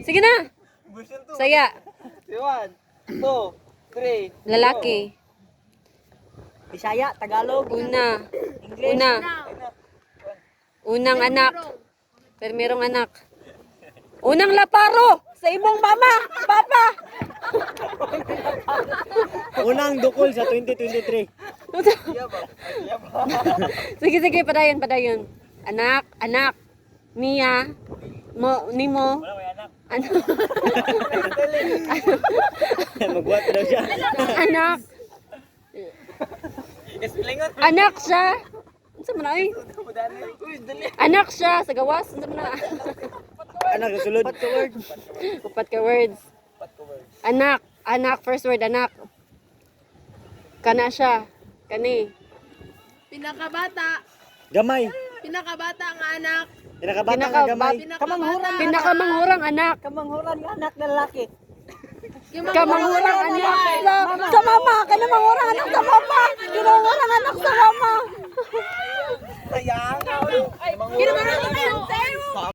Sige na. Saya. 1, 2, 3. Lalaki. Bisaya, Tagalog. Una. English. Una. Unang anak. Permerong anak. Unang laparo sa imong mama, papa. Unang dukol sa 2023. Sige, padayon. Anak. Mia. Nimo. Wala may anak. Ano? Magbuhat daw siya. Anak. Anak siya. Ano man ay? Anak siya sa gawas. Ano man na? Anak sulod. Upat ka words. Anak, first word, anak. Kana siya. Kani. Pinakabata. Gamay. Pinakabata nga anak. Pinakabata nga gamay. Pinakabata. Pinakamangurang anak. Kamanghuran nga anak na lalaki. Kamangurang anak. Sa mama, kanamangurang